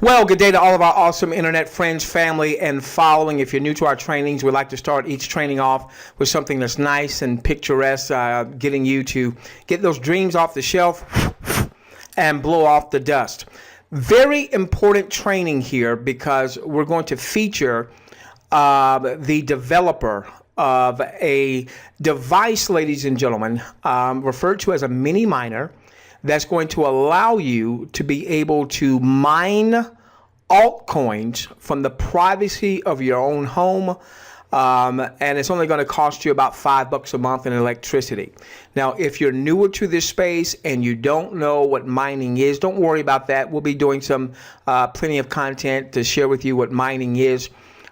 Well, good day to all of our awesome internet friends, family, and following. If you're new to our trainings, we like to start each training off with something that's nice and picturesque, getting you to get those dreams off the shelf and blow off the dust. Very important training here because we're going to feature the developer of a device, ladies and gentlemen, referred to as a mini miner, that's going to allow you to be able to mine altcoins from the privacy of your own home. And it's only going to cost you about $5 a month in electricity. Now, if you're newer to this space and you don't know what mining is, don't worry about that. We'll be doing some plenty of content to share with you what mining is.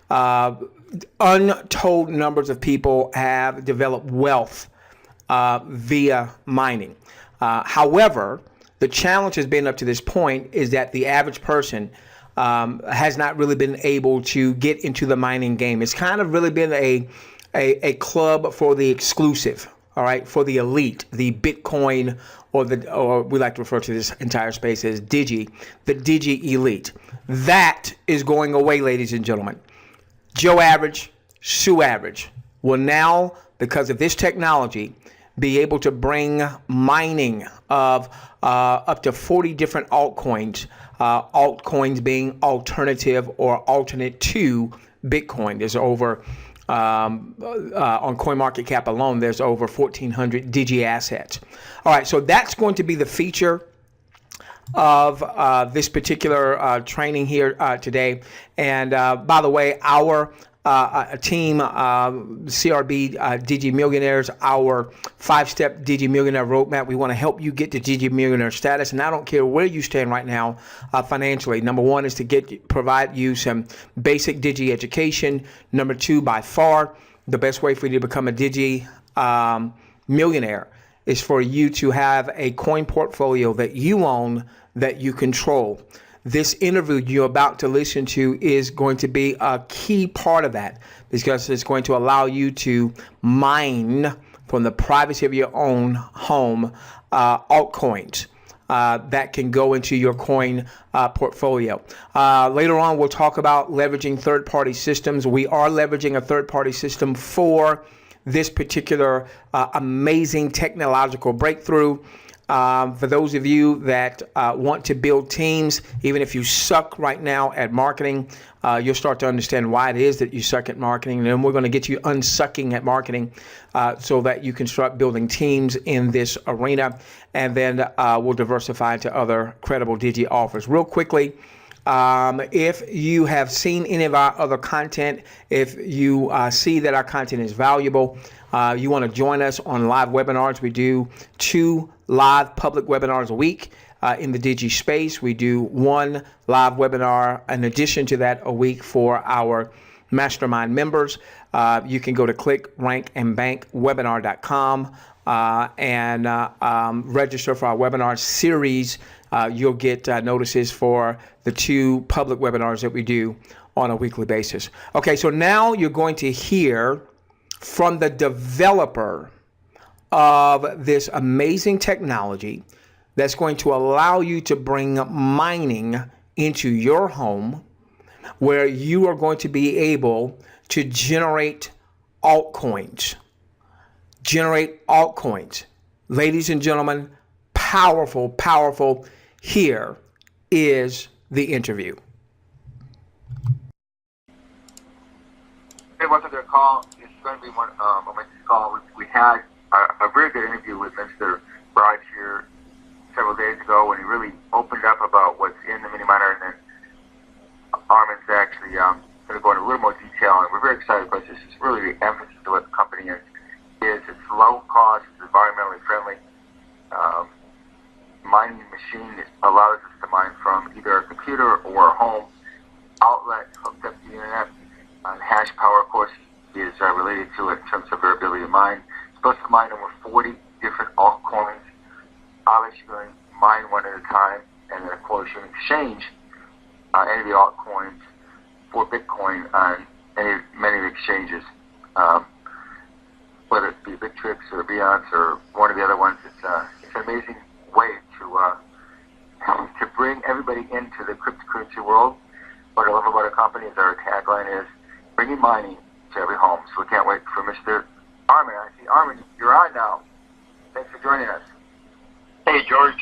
Untold numbers of people have developed wealth via mining. However, the challenge has been up to this point is that the average person has not really been able to get into the mining game. It's kind of really been a club for the exclusive, all right, for the elite, the Bitcoin, or we like to refer to this entire space as Digi, the Digi elite. That is going away, ladies and gentlemen. Joe Average, Sue Average will now, because of this technology, be able to bring mining of up to 40 different altcoins, altcoins being alternative or alternate to Bitcoin. There's over, on CoinMarketCap alone, there's over 1,400 Digi assets. All right, so that's going to be the feature of this particular training here today. And by the way, our team, CRB Digi Millionaires, our 5-step Digi Millionaire roadmap. We want to help you get to Digi Millionaire status, and I don't care where you stand right now financially. Number one is to provide you some basic Digi education. Number two, by far, the best way for you to become a Digi millionaire is for you to have a coin portfolio that you own, that you control. This interview you're about to listen to is going to be a key part of that, because it's going to allow you to mine from the privacy of your own home altcoins that can go into your coin portfolio. Later on, we'll talk about leveraging third-party systems. We are leveraging a third-party system for this particular amazing technological breakthrough. For those of you that want to build teams, even if you suck right now at marketing, you'll start to understand why it is that you suck at marketing. And then we're going to get you unsucking at marketing so that you can start building teams in this arena. And then we'll diversify into other credible Digi offers. Real quickly, if you have seen any of our other content, if you see that our content is valuable, you want to join us on live webinars. We do 2 live public webinars a week in the Digi space. We do 1 live webinar in addition to that a week for our mastermind members. You can go to clickrankandbankwebinar.com and register for our webinar series. You'll get notices for the 2 public webinars that we do on a weekly basis. Okay, so now you're going to hear from the developer of this amazing technology that's going to allow you to bring mining into your home, where you are going to be able to generate altcoins. Ladies and gentlemen, powerful, powerful. Here is the interview. Hey, welcome to the call. It's going to be one call. We had a very good interview with Mr. Raj here several days ago when he really opened up about what's in the mini miner, and then Armin's actually going to go into a little more detail, and we're very excited because this is really the emphasis of what the company is. It's low cost, it's environmentally friendly. Mining machine allows us to mine from either a computer or a home outlet hooked up to the internet. Hash power, of course, is related to it in terms of their ability to mine. It's supposed to mine over 40 different altcoins. Obviously, you're going to mine one at a time, and then, of course, you exchange any of the altcoins for Bitcoin on many of the exchanges, whether it be Bittrex or Beyonce or one of the other ones. It's an amazing way to to bring everybody into the cryptocurrency world. What I love about our company is our tagline is bringing mining to every home. So we can't wait for Mr. Armin. I see Armin, you're on now. Thanks for joining us. Hey, George.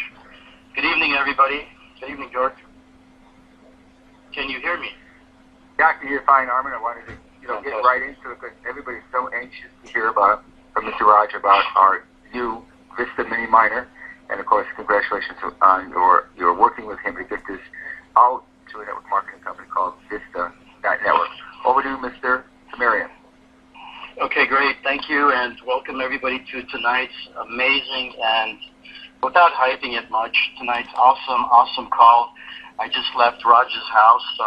Good evening, everybody. Good evening, George. Can you hear me? Yeah, I can hear you fine, Armin. I wanted to get right into it because everybody's so anxious to hear from Mr. Raj about our new Vista mini miner. And of course, congratulations on your working with him to get this out to a network marketing company called Vista Network. Over to you, Mr. Tamarian. Okay, great. Thank you, and welcome everybody to tonight's amazing and, without hyping it much, tonight's awesome call. I just left Raj's house,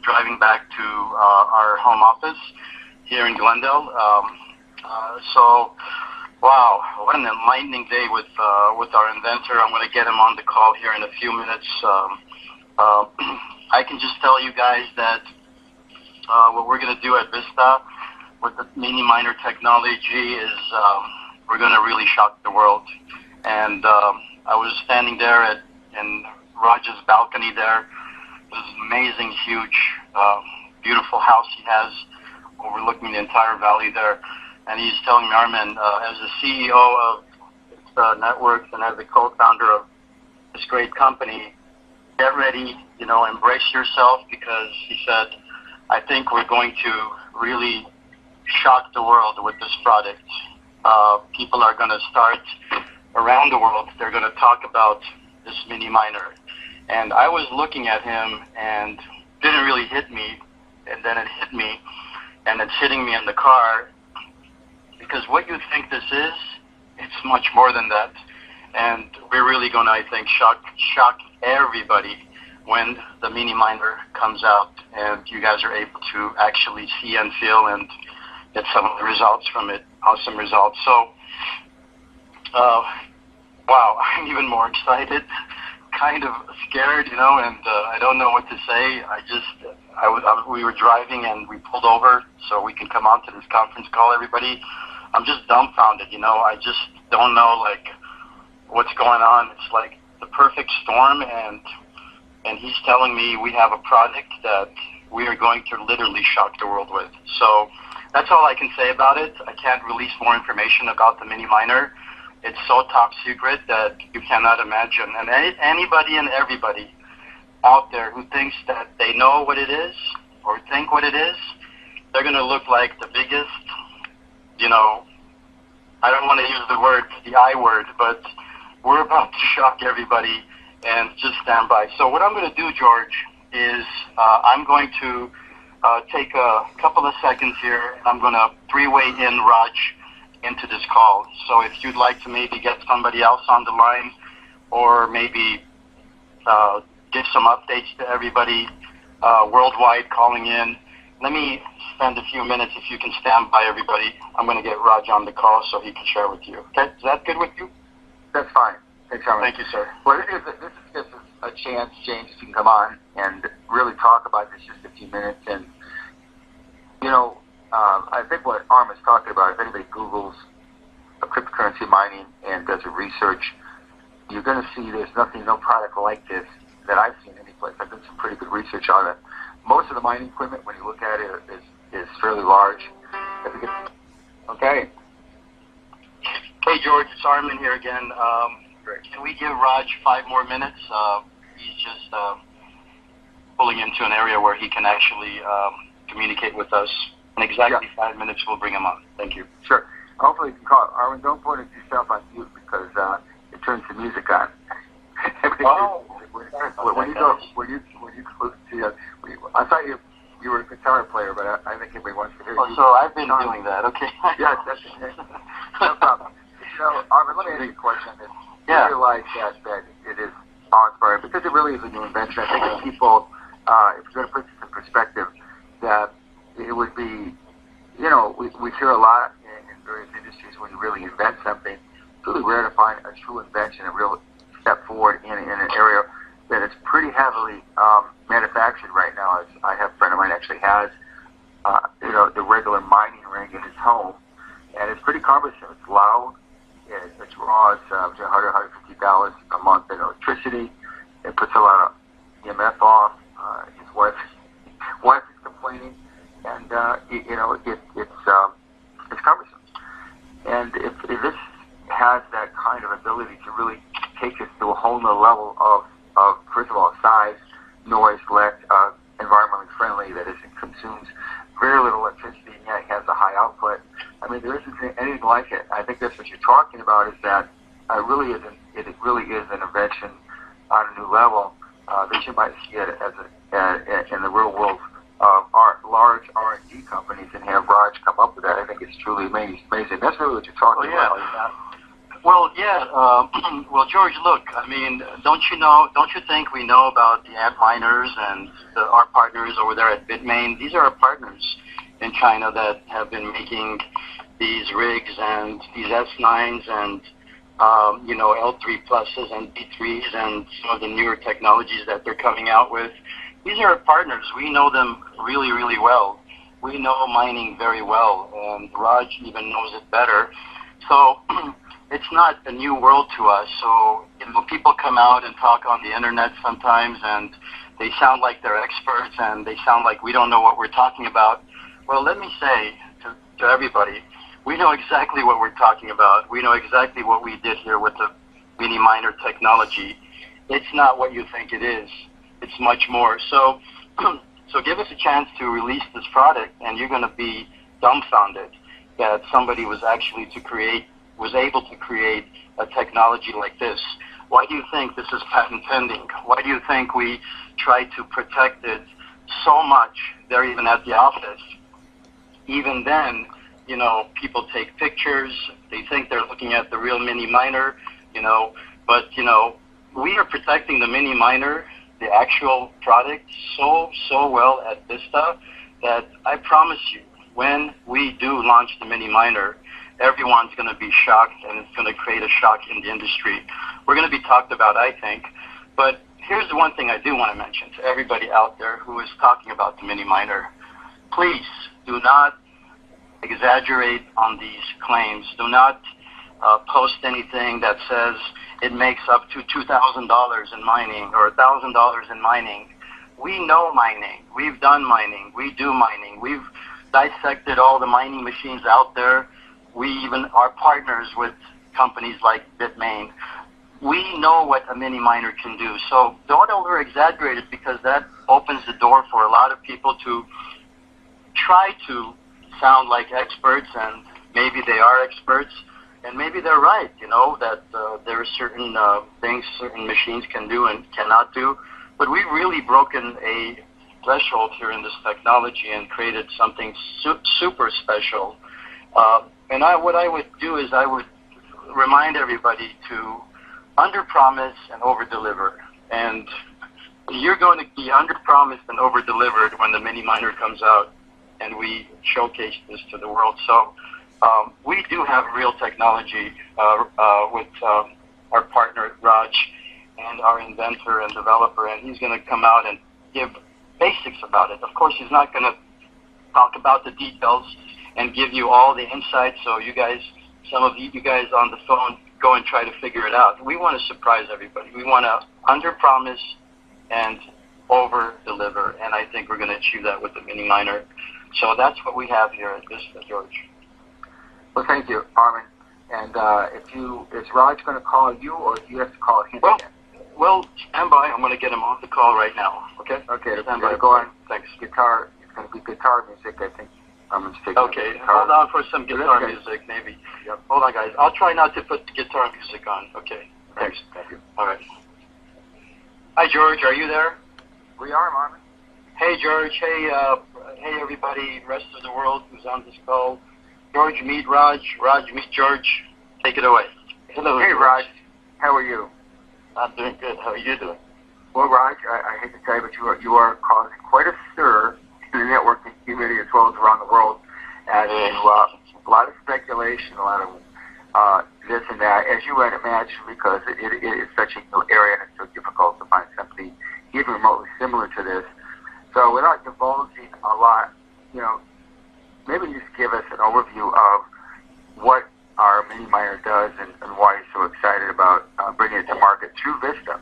driving back to our home office here in Glendale. Wow, what an enlightening day with our inventor. I'm going to get him on the call here in a few minutes. I can just tell you guys that what we're going to do at Vista with the mini miner technology is we're going to really shock the world. And I was standing there in Raj's balcony there. This amazing, huge, beautiful house he has overlooking the entire valley there. And he's telling me, Armin, as the CEO of Vista Networks and as the co-founder of this great company, get ready, embrace yourself, because he said, I think we're going to really shock the world with this product. People are going to start around the world. They're going to talk about this mini miner. And I was looking at him and didn't really hit me. And then it hit me, and it's hitting me in the car. Because what you think this is, it's much more than that. And we're really going to, I think, shock everybody when the mini miner comes out and you guys are able to actually see and feel and get some of the results from it, awesome results. So, wow, I'm even more excited, kind of scared, and I don't know what to say. We were driving and we pulled over so we can come on to this conference call, everybody. I'm just dumbfounded, I just don't know, what's going on. It's like the perfect storm, and he's telling me we have a product that we are going to literally shock the world with. So that's all I can say about it. I can't release more information about the mini miner. It's so top secret that you cannot imagine. And anybody and everybody out there who thinks that they know what it is or think what it is, they're going to look like the biggest, I don't want to use the I word, but we're about to shock everybody, and just stand by. So what I'm going to do, George, is I'm going to take a couple of seconds here, and I'm going to three-way in Raj into this call. So if you'd like to maybe get somebody else on the line, or maybe give some updates to everybody worldwide calling in, let me spend a few minutes, if you can stand by, everybody. I'm going to get Raj on the call so he can share with you. Okay? Is that good with you? That's fine. Thanks, Armin. Thank you, sir. Well, this is just a chance, James, if you can come on and really talk about this just a few minutes. And, I think what Armin's talking about, if anybody Googles cryptocurrency mining and does a research, you're going to see there's no product like this that I've seen any place. I've done some pretty good research on it. Most of the mining equipment, when you look at it, is fairly large. Okay. Hey, George, it's Armin here again. Can we give Raj 5 more minutes? He's just pulling into an area where he can actually communicate with us. In exactly 5 minutes, we'll bring him on. Thank you. Sure. Hopefully you can call. Armin, don't put yourself on mute because it turns the music on. When you go to I thought you were a guitar player, but I think everybody wants to hear you. So I've been doing that. Okay. Yes, that's okay. No problem. Armin, let me ask you a question. I feel like that it is awe-inspiring because it really is a new invention. I think that people, if you're going to put this in perspective, that it would be, we hear a lot in various industries when you really invent something. It's really rare to find a true invention, a real step forward in an area that is pretty heavily manufactured right now. I have a friend of mine actually has, the regular mining ring in his home, and it's pretty cumbersome. It's loud. It draws $100, $150 a month in electricity. It puts a lot of EMF off. His wife is complaining, and it's cumbersome. And if this has that kind of ability to really take us to a whole nother level of first of all, size, noise, environmentally friendly, that it consumes very little electricity and yet has a high output. I mean, there isn't anything like it. I think that's what you're talking about, is that it really is an invention on a new level that you might see it as in the real world of large R&D companies, and have Raj come up with that. I think it's truly amazing. That's really what you're talking about. Well, yeah. Well, George, look, I mean, don't you think we know about the ant miners and our partners over there at Bitmain? These are our partners in China that have been making these rigs and these S9s and, L3 pluses and B3s and some of the newer technologies that they're coming out with. These are our partners. We know them really, really well. We know mining very well, and Raj even knows it better. So it's not a new world to us. So people come out and talk on the internet sometimes, and they sound like they're experts, and they sound like we don't know what we're talking about. Well, let me say to everybody, we know exactly what we're talking about. We know exactly what we did here with the mini miner technology. It's not what you think it is. It's much more. So give us a chance to release this product, and you're going to be dumbfounded that somebody was able to create a technology like this. Why do you think this is patent pending? Why do you think we try to protect it so much? They're even at the office. Even then, people take pictures. They think they're looking at the real mini miner, but, we are protecting the mini miner, the actual product, so well at Vista that I promise you, when we do launch the mini miner, everyone's going to be shocked, and it's going to create a shock in the industry. We're going to be talked about, I think. But here's the one thing I do want to mention to everybody out there who is talking about the mini miner. Please do not exaggerate on these claims. Do not post anything that says it makes up to $2,000 in mining or $1,000 in mining. We know mining. We've done mining. We do mining. We've dissected all the mining machines out there. We even are partners with companies like Bitmain. We know what a mini miner can do. So don't over exaggerate it, because that opens the door for a lot of people to try to sound like experts, and maybe they are experts, and maybe they're right, that there are certain things certain machines can do and cannot do. But we've really broken a threshold here in this technology and created something super special. And what I would do is I would remind everybody to under-promise and over-deliver. And you're going to be under-promised and over-delivered when the mini miner comes out and we showcase this to the world. So we do have real technology with our partner Raj and our inventor and developer, and he's going to come out and give basics about it. Of course, he's not going to talk about the details and give you all the insights, so some of you guys on the phone, go and try to figure it out. We want to surprise everybody. We want to under-promise and over-deliver, and I think we're going to achieve that with the mini miner. So that's what we have here at Vista, George. Well, thank you, Armin. And is Raj going to call you, or do you have to call him again? Well, stand by. I'm going to get him on the call right now. Okay? Okay. Stand by. Go on. Thanks. Guitar. It's going to be guitar music, I think. Okay. Hold on for some guitar music, maybe. Yep. Hold on, guys. I'll try not to put the guitar music on. Okay. Thanks. Thank you. All right. Hi, George. Are you there? We are, Armin. Hey, George. Hey, everybody, rest of the world who's on this call. George, meet Raj. Raj, meet George. Take it away. Hello. Hey, Raj. How are you? I'm doing good. How are you doing? Well, Raj, I hate to tell you, but you are causing quite a stir in the networking community as well as around the world. And a lot of speculation, a lot of this and that, as you might imagine, because it is such a new area and it's so difficult to find something even remotely similar to this. So without divulging a lot, maybe just give us an overview of what our mini miner does and why you're so excited about bringing it to market through Vista.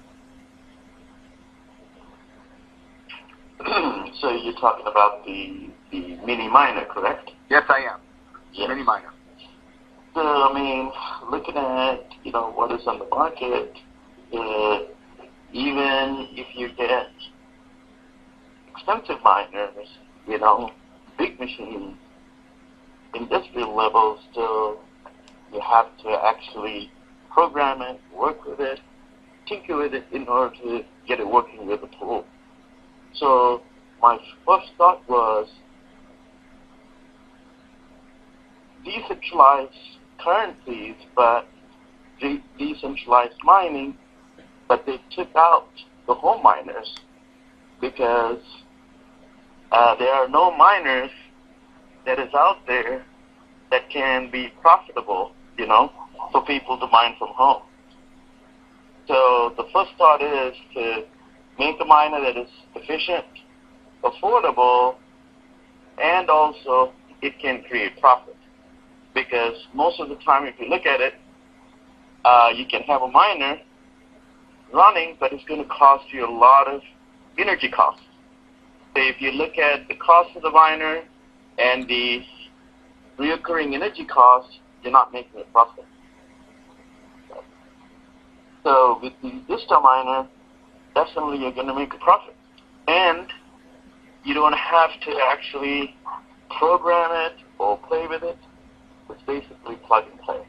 So you're talking about the mini miner, correct? Yes, I am. Yes. Mini miner. So, I mean, looking at, what is on the market, even if you get expensive miners, big machines, industrial level, still you have to actually program it, work with it, tinker with it in order to get it working with the pool. So my first thought was decentralized currencies, but decentralized mining, but they took out the home miners because there are no miners that is out there that can be profitable, for people to mine from home. So the first thought is to make a miner that is efficient, affordable, and also it can create profit. Because most of the time, if you look at it, you can have a miner running, but it's going to cost you a lot of energy costs. So if you look at the cost of the miner and the recurring energy costs, you're not making a profit. So with the Vista miner, definitely you're going to make a profit. And you don't have to actually program it or play with it. It's basically plug and play.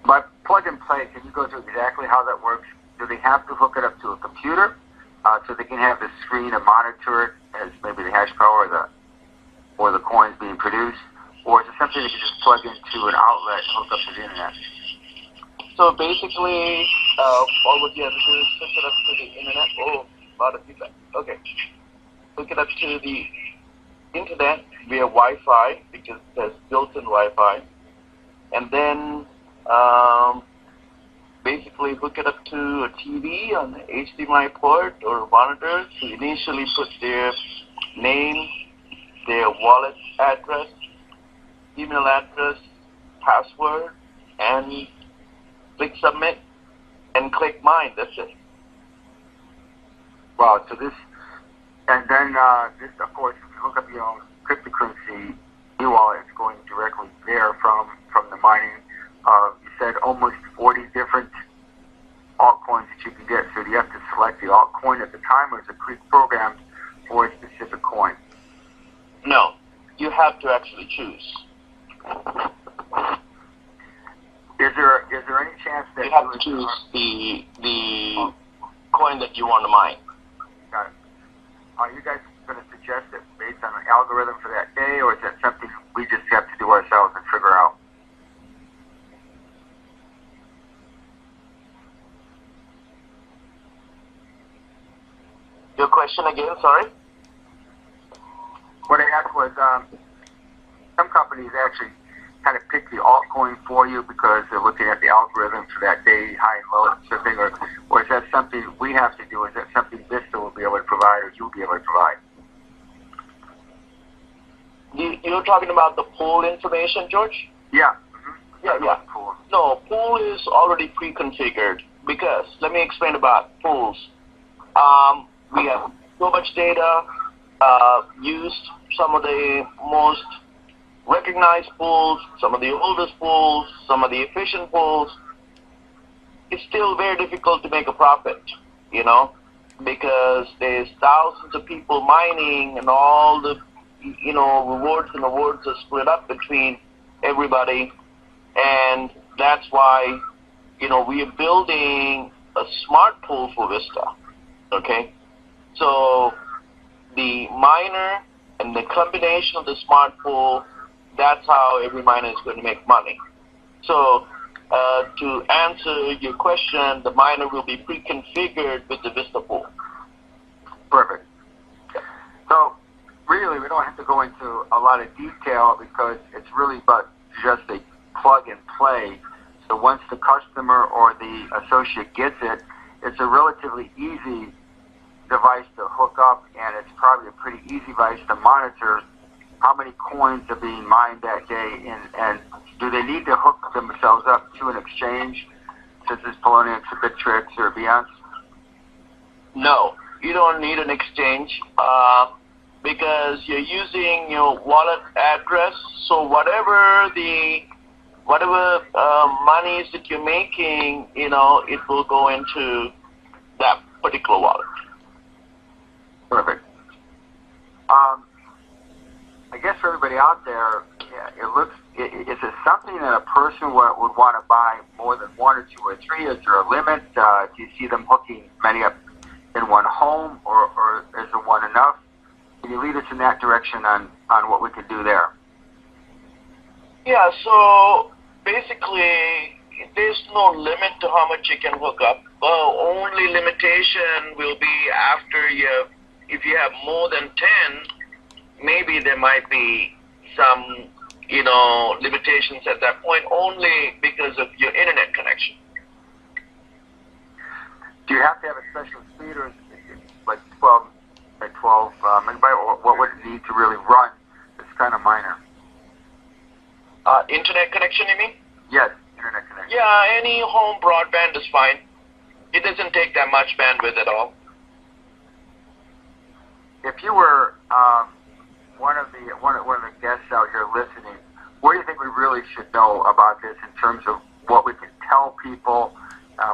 By plug and play, can you go through exactly how that works? Do they have to hook it up to a computer so they can have the screen and monitor it as maybe the hash power or the coins being produced? Or is it something they can just plug into an outlet and hook up to the internet? So basically, all what you have to do is hook it up to the internet. Oh, a lot of feedback. Okay. Hook it up to the internet via Wi-Fi because it has built-in Wi-Fi. And then basically hook it up to a TV on the HDMI port or monitor to initially put their name, their wallet address, email address, password, and click submit and click mine. That's it. Wow, so this, and then this, of course, if you hook up your own cryptocurrency e-wallet, it's going directly there from the mining. You said almost 40 different altcoins that you can get, so do you have to select the altcoin at the time, or is it pre-programmed for a specific coin? No, you have to actually choose. Is there any chance that you have to choose the coin that you want to mine? Got it. Are you guys going to suggest it based on an algorithm for that day, or is that something we just have to do ourselves and figure out? Your question again, sorry? What I asked was, some companies actually kind of pick the altcoin for you because they're looking at the algorithm for that day, high and low, something, or is that something we have to do? Is that something Vista will be able to provide, or you'll be able to provide? You're talking about the pool information, George? Yeah. Yeah. Pool. No, pool is already pre-configured because, let me explain about pools. We have so much data, used some of the most recognized pools, some of the oldest pools, some of the efficient pools. It's still very difficult to make a profit, because there's thousands of people mining and all the, rewards and awards are split up between everybody. And that's why, we are building a smart pool for Vista, okay? So the miner and the combination of the smart pool, that's how every miner is going to make money. So to answer your question, the miner will be pre-configured with the Vista pool. Perfect. So really, we don't have to go into a lot of detail because it's really about just a plug and play. So once the customer or the associate gets it, it's a relatively easy device to hook up, and it's probably a pretty easy device to monitor how many coins are being mined that day, and do they need to hook themselves up to an exchange such as Poloniex or Bittrex or Beyonce? No, you don't need an exchange because you're using your wallet address. So whatever monies that you're making, it will go into that particular wallet. Perfect. I guess for everybody out there, is it something that a person would want to buy more than one or two or three? Is there a limit? Do you see them hooking many up in one home, or is there one enough? Can you lead us in that direction on what we could do there? Yeah, so basically, there's no limit to how much you can hook up. Only limitation will be after if you have more than 10, maybe there might be some, limitations at that point, only because of your internet connection. Do you have to have a special speed, or is it like 12 megabyte, or what would it need to really run this kind of miner? Internet connection, you mean? Yes, internet connection. Yeah, any home broadband is fine. It doesn't take that much bandwidth at all. If you were one of the guests out here listening, what do you think we really should know about this in terms of what we can tell people,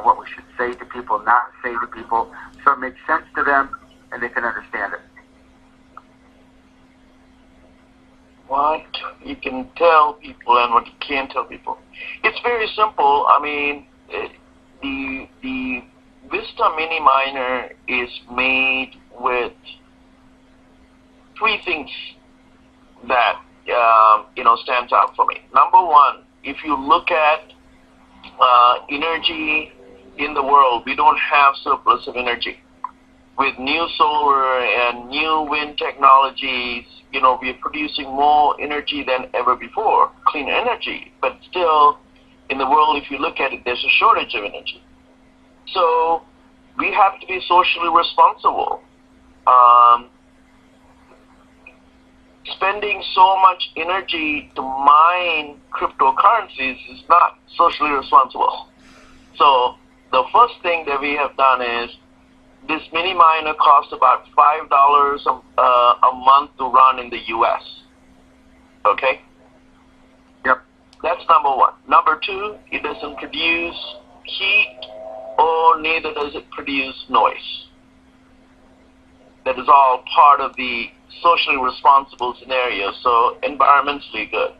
what we should say to people, not say to people, so it makes sense to them and they can understand it? What you can tell people and what you can't tell people. It's very simple. I mean, the Vista Mini Miner is made with three things that stands out for me. Number one, if you look at energy in the world, we don't have surplus of energy. With new solar and new wind technologies, we are producing more energy than ever before, clean energy. But still, in the world, if you look at it, there's a shortage of energy. So we have to be socially responsible. Spending so much energy to mine cryptocurrencies is not socially responsible. So the first thing that we have done is this mini miner costs about $5 a month to run in the US. Okay? Yep. That's number one. Number two, it doesn't produce heat or neither does it produce noise. That is all part of the socially responsible scenario, so environmentally good.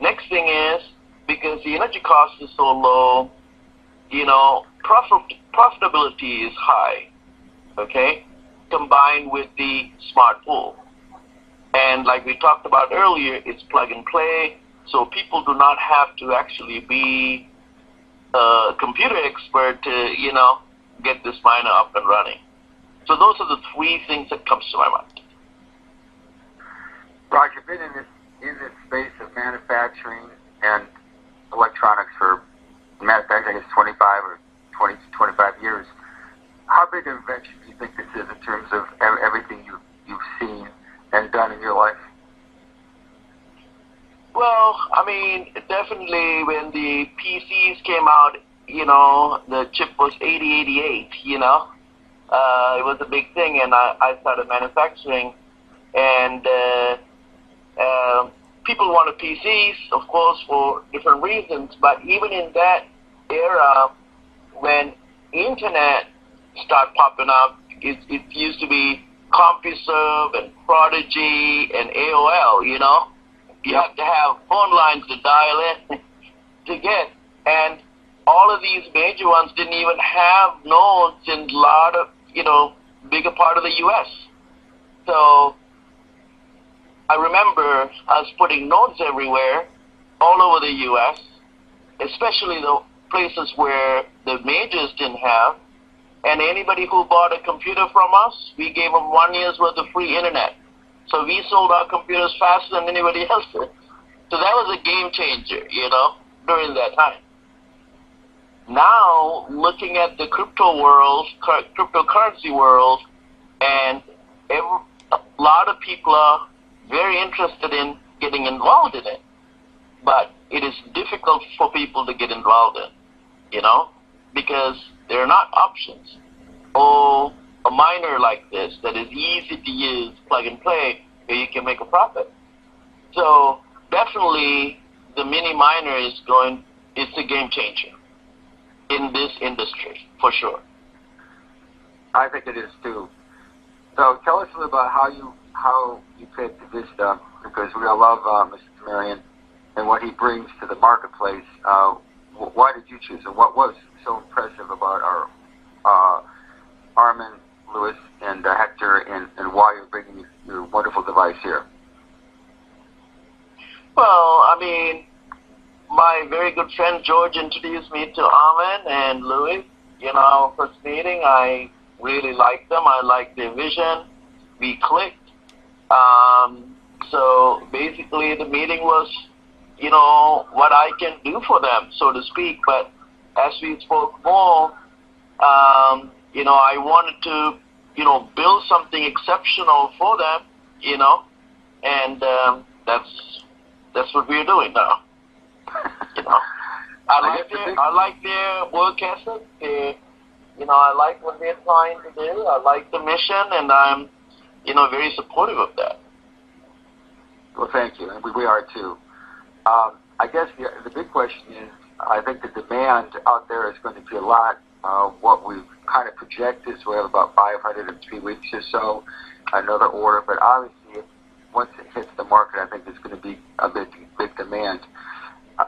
Next thing is, because the energy cost is so low, profitability is high, okay, combined with the smart pool. And like we talked about earlier, it's plug and play, so people do not have to actually be a computer expert to, get this miner up and running. So those are the three things that comes to my mind. Raj, you've been in this space of manufacturing and electronics for manufacturing, I guess 25 or 20 to 25 years. How big of an invention do you think this is in terms of everything you've seen and done in your life? Well, I mean, definitely when the PCs came out, the chip was 8088, it was a big thing, and I started manufacturing, and people wanted PCs, of course, for different reasons, but even in that era, when internet started popping up, it used to be CompuServe and Prodigy and AOL, You have to have phone lines to dial in to get, and all of these major ones didn't even have nodes in a lot of, bigger part of the U.S. So I remember us putting nodes everywhere, all over the U.S., especially the places where the majors didn't have, and anybody who bought a computer from us, we gave them 1 year's worth of free internet. So we sold our computers faster than anybody else did. So that was a game changer, during that time. Now, looking at the cryptocurrency world, and a lot of people are very interested in getting involved in it, but it is difficult for people to get involved in, because there are not options. Oh, miner like this that is easy to use, plug and play, where you can make a profit. So definitely the mini miner it's a game changer in this industry, for sure. I think it is too. So tell us a little about how you picked Vista, because we all love Mr. Tamarian and what he brings to the marketplace. Why did you choose it? What was so impressive about our Armin, Lewis, and Hector, and why you're bringing your wonderful device here? Well, I mean, my very good friend George introduced me to Armin and Louis. Our first meeting, I really liked them. I liked their vision. We clicked. So basically the meeting was, what I can do for them, so to speak. But as we spoke more, I wanted to, build something exceptional for them, and that's what we're doing now. I like their work ethic. I like what they're trying to do. I like the mission, and I'm, very supportive of that. Well, thank you, and we are too. I guess the big question is, I think the demand out there is going to be a lot. What we've kind of projected is we have about 500 in 3 weeks or so, another order. But obviously, once it hits the market, I think there's going to be a big demand.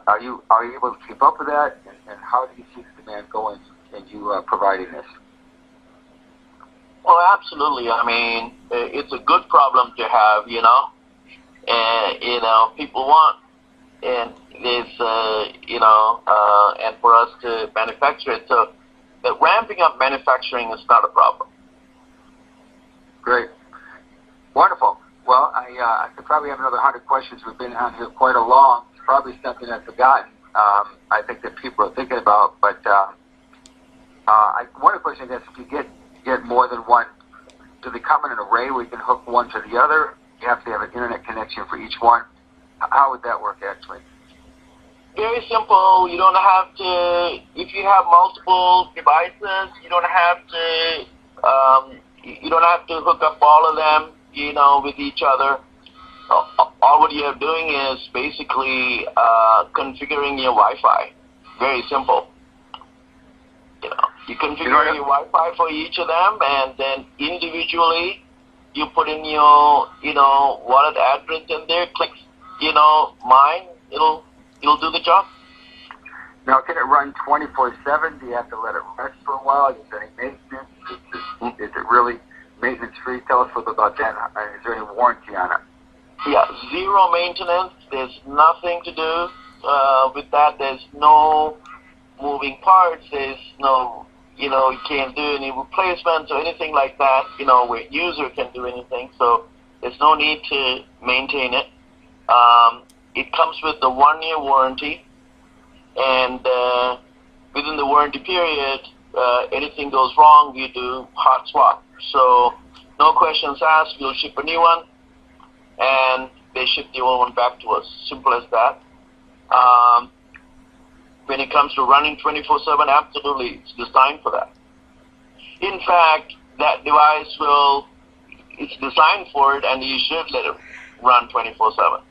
Are you able to keep up with that? And how do you see the demand going and you providing this? Well, absolutely. I mean, it's a good problem to have, and, people want, and there's, and for us to manufacture it. So ramping up manufacturing is not a problem. Great. Wonderful. Well, I could probably have another 100 questions. We've been on here quite a long. It's probably something I've forgotten. I think that people are thinking about, but one of the questions is, if you get more than one, do they come in an array where you can hook one to the other? You have to have an internet connection for each one. How would that work, actually? Very simple. You don't have to, if you have multiple devices, you don't have to hook up all of them, with each other. All what you're doing is basically configuring your Wi-Fi. Very simple. You configure your Wi-Fi for each of them, and then individually you put in your, wallet address in there, click, mine, it'll do the job. Now, can it run 24/7? Do you have to let it rest for a while? Is there any maintenance? Is it really maintenance-free? Tell us a little bit about that. Is there any warranty on it? Yeah, zero maintenance. There's nothing to do with that. There's no moving parts. There's no, you can't do any replacements or anything like that, where user can do anything. So there's no need to maintain it. It comes with the 1-year warranty, and within the warranty period, anything goes wrong, we do hot swap. So no questions asked, we'll ship a new one, and they ship the old one back to us. Simple as that. When it comes to running 24/7, absolutely, it's designed for that. In fact, that device it's designed for it, and you should let it run 24/7.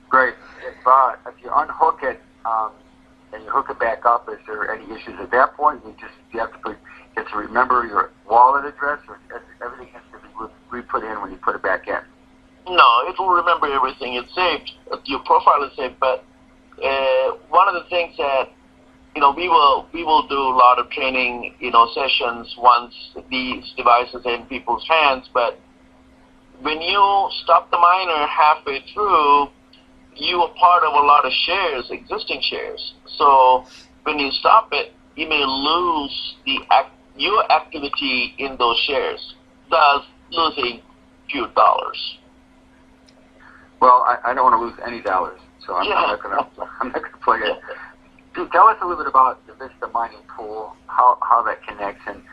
Great. If you unhook it and you hook it back up, is there any issues at that point? You have to remember your wallet address, or everything has to be re-put in when you put it back in? No, it will remember everything. It's saved. Your profile is saved. But one of the things that we will do a lot of training sessions once these devices are in people's hands. But when you stop the miner halfway through, you are part of a lot of shares, existing shares. So when you stop it, you may lose your activity in those shares, thus losing few dollars. Well, I don't want to lose any dollars, so I'm not going to play it. Tell us a little bit about the Vista mining pool, how that connects, and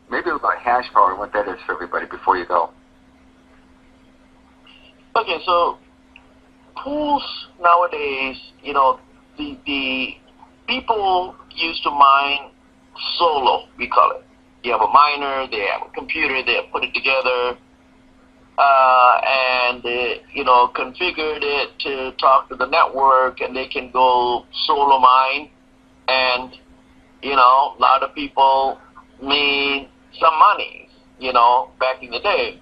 maybe about hash power and what that is for everybody before you go. Okay, so pools nowadays, the people used to mine solo, we call it. You have a miner, they have a computer, they have put it together, and they, configured it to talk to the network, and they can go solo mine. And, a lot of people made some money, back in the day.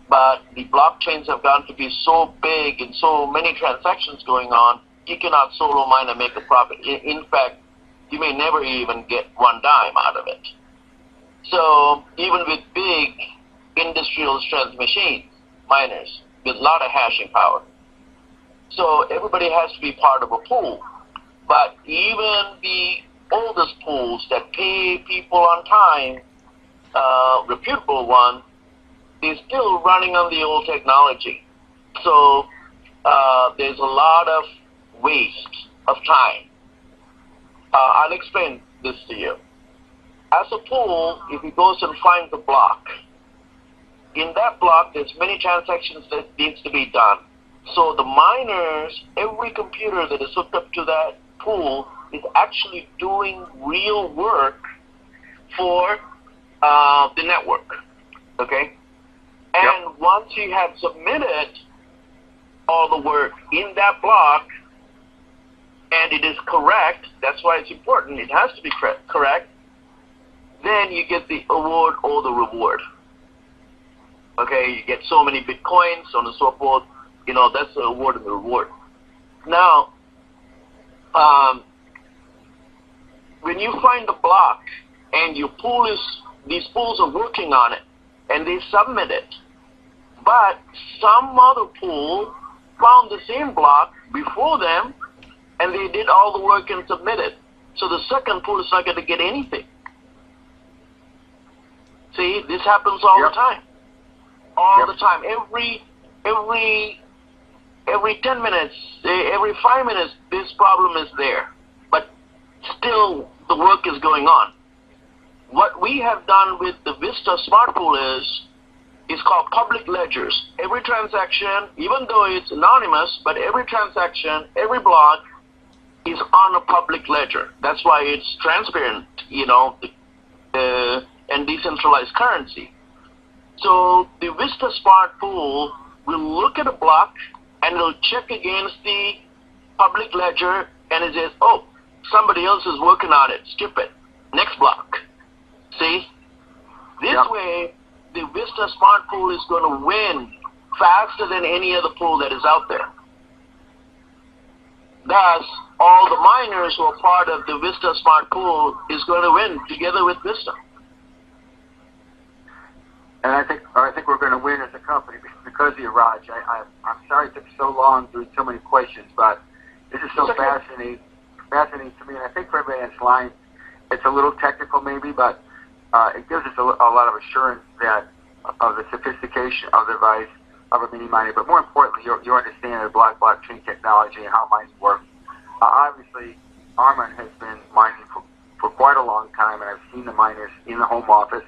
But the blockchains have gotten to be so big and so many transactions going on, you cannot solo mine and make a profit. In fact, you may never even get one dime out of it. So even with big industrial strength machines, miners, with a lot of hashing power. So everybody has to be part of a pool. But even the oldest pools that pay people on time, reputable ones, they're still running on the old technology. So there's a lot of waste of time. I'll explain this to you. As a pool, if it goes and finds a block, in that block there's many transactions that needs to be done. So the miners, every computer that is hooked up to that pool is actually doing real work for the network. Okay? And once you have submitted all the work in that block, and it is correct, that's why it's important, it has to be correct, then you get the award or the reward. Okay, you get so many bitcoins, so on and so forth, that's the award and the reward. Now, when you find the block and these pools are working on it, and they submit it, but some other pool found the same block before them, and they did all the work and submitted. So the second pool is not going to get anything. See, this happens all the time. All the time. Every 10 minutes, every 5 minutes, this problem is there. But still, the work is going on. What we have done with the Vista Smart Pool is called public ledgers. Every transaction, even though it's anonymous, but every transaction, every block is on a public ledger. That's why it's transparent, and decentralized currency. So the Vista Smart Pool will look at a block and it'll check against the public ledger, and it says, oh, somebody else is working on it. Skip it. Next block. See? This way, the Vista Smart Pool is going to win faster than any other pool that is out there. Thus, all the miners who are part of the Vista Smart Pool is going to win together with Vista. And I think we're going to win as a company because of you, Raj. I'm sorry it took so long doing so many questions, but this is so fascinating to me. And I think for everybody that's line, it's a little technical maybe, but it gives us a lot of assurance that of the sophistication of the device of a mini miner. But more importantly, you understand the blockchain technology and how mining works. Obviously, Armand has been mining for quite a long time, and I've seen the miners in the home office.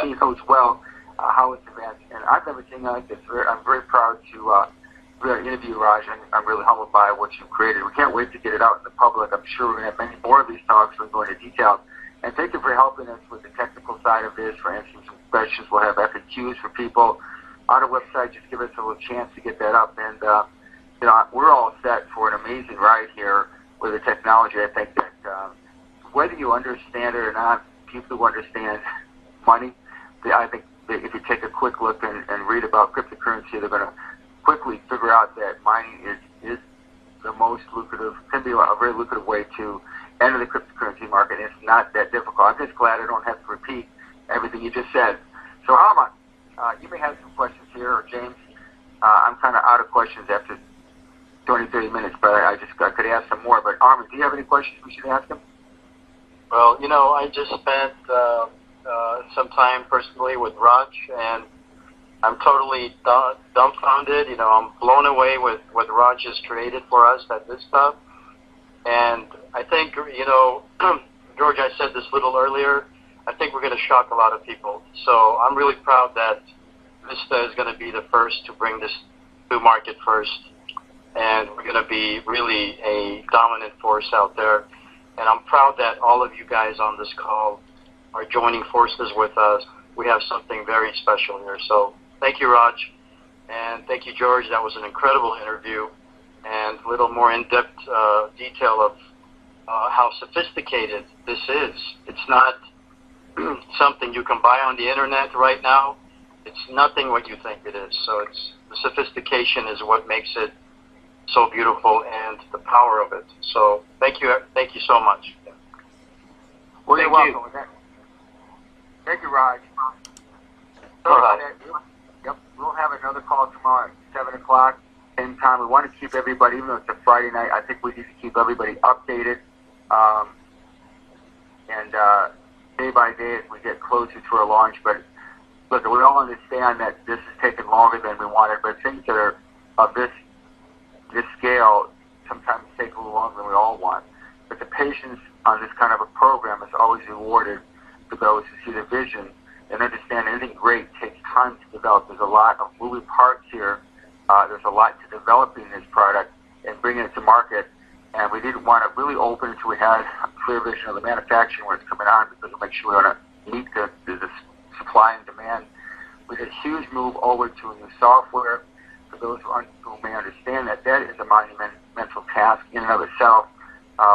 He knows well how it's advanced, and I've never seen like this. I'm very proud to really interview Raj, and I'm really humbled by what you've created. We can't wait to get it out in the public. I'm sure we're going to have many more of these talks. We're going into detail. And thank you for helping us with the technical side of this, for answering some questions. We'll have FAQs for people on our website. Just give us a little chance to get that up. And, we're all set for an amazing ride here with the technology. I think that whether you understand it or not, people who understand money, I think that if you take a quick look and read about cryptocurrency, they're going to quickly figure out that mining is the most lucrative, can be a very lucrative way to enter the cryptocurrency market. It's not that difficult. I'm just glad I don't have to repeat everything you just said. So, Armand, you may have some questions here, or James. I'm kind of out of questions after 20, 30 minutes, but I could ask some more. But, Armand, do you have any questions we should ask him? Well, I just spent some time personally with Raj, and I'm totally dumbfounded. I'm blown away with what Raj has created for us at Vista. And I think, George, I said this a little earlier, I think we're going to shock a lot of people. So I'm really proud that Vista is going to be the first to bring this to market first. And we're going to be really a dominant force out there. And I'm proud that all of you guys on this call are joining forces with us. We have something very special here. So thank you, Raj. And thank you, George. That was an incredible interview and a little more in-depth detail of how sophisticated this is. It's not something you can buy on the internet right now. It's nothing what you think it is. So it's the sophistication is what makes it so beautiful, and the power of it. So thank you so much. Well, you're welcome. Thank you, Raj. All right. Yep, we'll have another call tomorrow at 7 o'clock, same time. We want to keep everybody, even though it's a Friday night, I think we need to keep everybody updated. And day by day as we get closer to our launch. But look, we all understand that this is taking longer than we wanted, but things that are of this scale sometimes take a little longer than we all want. But the patience on this kind of a program is always rewarded for those who see the vision and understand anything great takes time to develop. There's a lot of moving parts here. There's a lot to developing this product and bringing it to market. And we didn't want to really open until we had a clear vision of the manufacturing where it's coming on, because we'll make sure we want to meet the supply and demand. We did a huge move over to a new software. For those who may understand that is a monumental task in and of itself,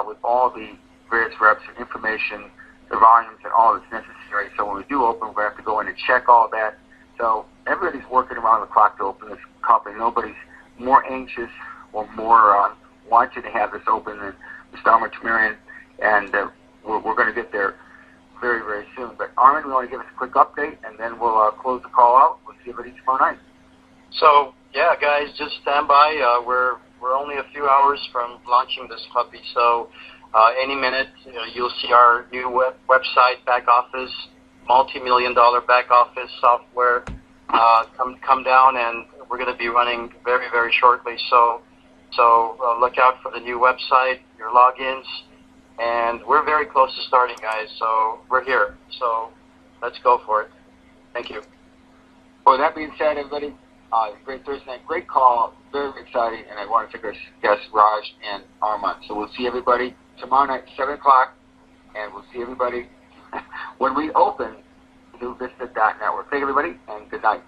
with all the various reps and information, the volumes and all that's necessary. So when we do open, we're going to have to go in and check all that. So everybody's working around the clock to open this company. Nobody's more anxious or more wanting to have this open than Mr. Armin Tamarian, and we're going to get there very, very soon. But Armin, we want to give us a quick update, and then we'll close the call out. We'll see everybody tomorrow night. So, yeah, guys, just stand by. We're only a few hours from launching this puppy, so any minute you'll see our new website, back office, multi-million-dollar back office software come down, and we're going to be running very, very shortly. So look out for the new website, your logins, and we're very close to starting, guys. So we're here. So let's go for it. Thank you. Well, that being said, everybody, great Thursday night, great call, very, very exciting, and I want to thank our guests, Raj and Armand. So we'll see everybody tomorrow night, 7 o'clock, and we'll see everybody when we open the new Vista Network. Thank you, everybody, and good night.